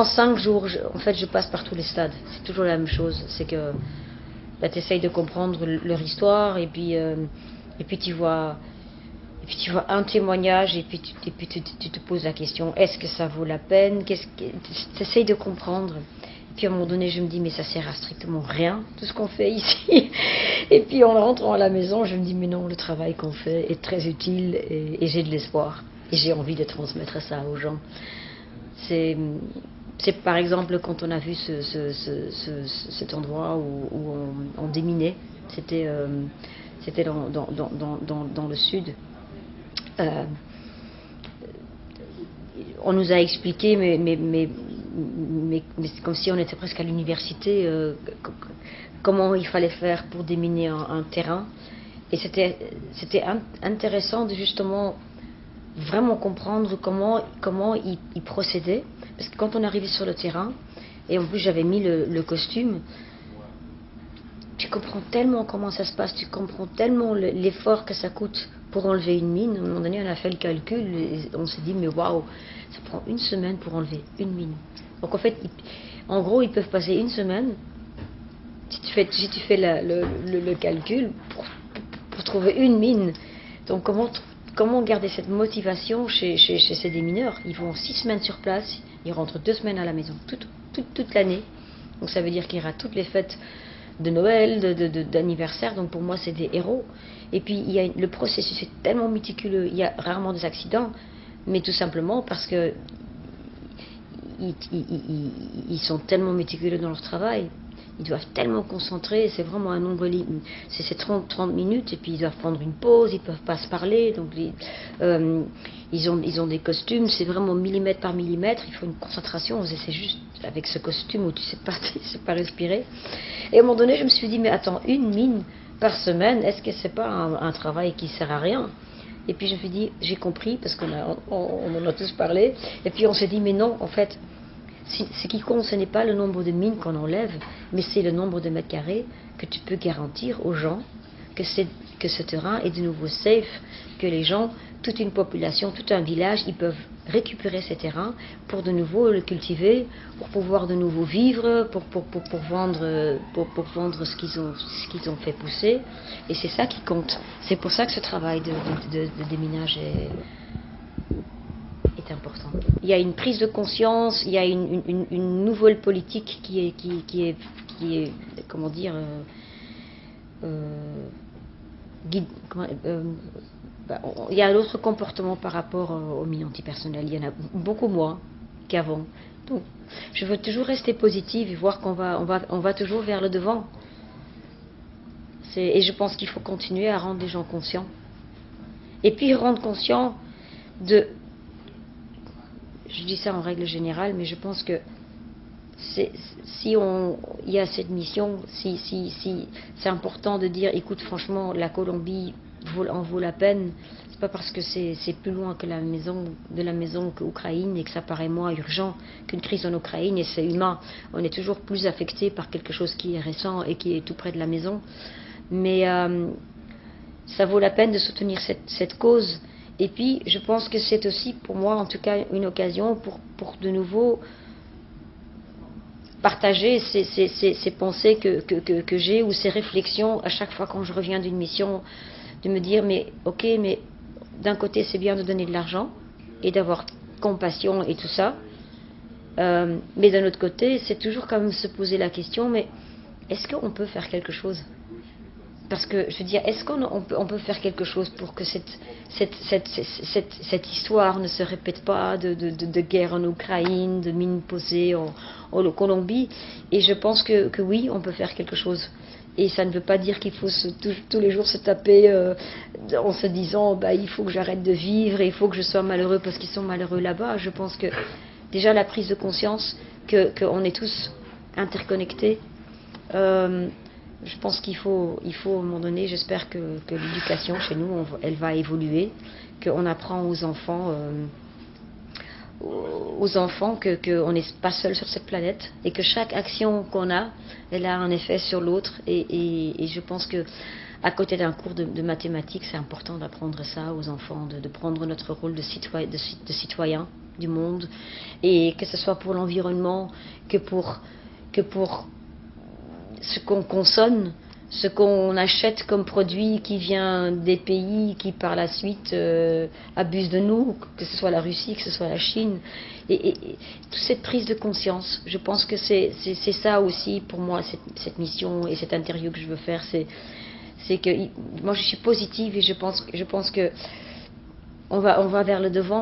en 5 jours, en fait, je passe par tous les stades. C'est toujours la même chose. C'est que tu essayes de comprendre leur histoire et puis tu vois un témoignage et puis tu te poses la question, est-ce que ça vaut la peine? Tu essayes de comprendre. Et puis à un moment donné, je me dis, mais ça sert à strictement rien, tout ce qu'on fait ici. Et puis en rentrant à la maison, je me dis, mais non, le travail qu'on fait est très utile et j'ai de l'espoir. Et j'ai envie de transmettre ça aux gens. C'est par exemple quand on a vu cet endroit où on déminait, c'était dans le sud. On nous a expliqué, mais c'est comme si on était presque à l'université, comment il fallait faire pour déminer un terrain. Et c'était intéressant de justement vraiment comprendre comment ils procédaient. Parce que quand on arrivait sur le terrain, et en plus j'avais mis le costume, tu comprends tellement comment ça se passe, tu comprends tellement l'effort que ça coûte pour enlever une mine. À un moment donné, on a fait le calcul et on s'est dit, mais waouh, ça prend 1 semaine pour enlever une mine. Donc en fait, en gros, ils peuvent passer 1 semaine, si tu fais le calcul, pour trouver une mine. Donc comment garder cette motivation chez ces démineurs? Ils vont 6 semaines sur place, ils rentrent 2 semaines à la maison, toute l'année. Donc ça veut dire qu'il y aura toutes les fêtes de Noël, d'anniversaire. Donc pour moi, c'est des héros. Et puis le processus est tellement méticuleux. Il y a rarement des accidents, mais tout simplement parce que ils sont tellement méticuleux dans leur travail. Ils doivent tellement concentrer, c'est vraiment un nombre limite. C'est 30 minutes et puis ils doivent prendre une pause, ils ne peuvent pas se parler. Donc ils ont des costumes, c'est vraiment millimètre par millimètre, il faut une concentration. C'est juste avec ce costume où tu sais pas respirer. Et à un moment donné, je me suis dit, mais attends, une mine par semaine, est-ce que c'est pas un travail qui sert à rien? Et puis je me suis dit, j'ai compris, parce qu'on en a tous parlé, et puis on s'est dit, mais non, en fait, ce qui compte, ce n'est pas le nombre de mines qu'on enlève, mais c'est le nombre de mètres carrés que tu peux garantir aux gens que ce terrain est de nouveau safe, que les gens, toute une population, tout un village, ils peuvent récupérer ces terrains pour de nouveau le cultiver, pour pouvoir de nouveau vivre, pour vendre ce qu'ils ont fait pousser. Et c'est ça qui compte. C'est pour ça que ce travail de déminage est important. Il y a une prise de conscience, il y a une nouvelle politique qui est comment dire, il y a un autre comportement par rapport aux mines antipersonnelles. Il y en a beaucoup moins qu'avant. Donc, je veux toujours rester positive et voir qu'on va toujours vers le devant. Et je pense qu'il faut continuer à rendre les gens conscients. Et puis rendre conscients de... Je dis ça en règle générale, mais je pense que il y a cette mission, si c'est important de dire, écoute, franchement, la Colombie en vaut la peine. C'est pas parce que c'est plus loin que de la maison qu'Ukraine et que ça paraît moins urgent qu'une crise en Ukraine, et c'est humain. On est toujours plus affecté par quelque chose qui est récent et qui est tout près de la maison. Mais ça vaut la peine de soutenir cette cause. Et puis, je pense que c'est aussi, pour moi, en tout cas, une occasion pour de nouveau partager ces pensées que j'ai, ou ces réflexions à chaque fois quand je reviens d'une mission, de me dire, mais ok, mais d'un côté, c'est bien de donner de l'argent et d'avoir compassion et tout ça, mais d'un autre côté, c'est toujours quand même se poser la question, mais est-ce qu'on peut faire quelque chose? Parce que, je veux dire, est-ce qu'on peut faire quelque chose pour que cette histoire ne se répète pas de guerre en Ukraine, de mines posées en Colombie? Et je pense que oui, on peut faire quelque chose. Et ça ne veut pas dire qu'il faut tous les jours se taper en se disant, bah, il faut que j'arrête de vivre et il faut que je sois malheureux parce qu'ils sont malheureux là-bas. Je pense que déjà la prise de conscience qu'on est tous interconnectés, je pense qu'il faut à un moment donné, j'espère que l'éducation chez nous, elle va évoluer, qu'on apprend aux enfants qu'on n'est pas seul sur cette planète et que chaque action qu'on a, elle a un effet sur l'autre. Et je pense que à côté d'un cours de mathématiques, c'est important d'apprendre ça aux enfants, de prendre notre rôle de citoyen du monde, et que ce soit pour l'environnement, que pour ce qu'on consomme, ce qu'on achète comme produit qui vient des pays qui par la suite abusent de nous, que ce soit la Russie, que ce soit la Chine, et toute cette prise de conscience, je pense que c'est ça aussi pour moi, cette mission et cette interview que je veux faire, c'est que moi je suis positive et je pense que on va vers le devant.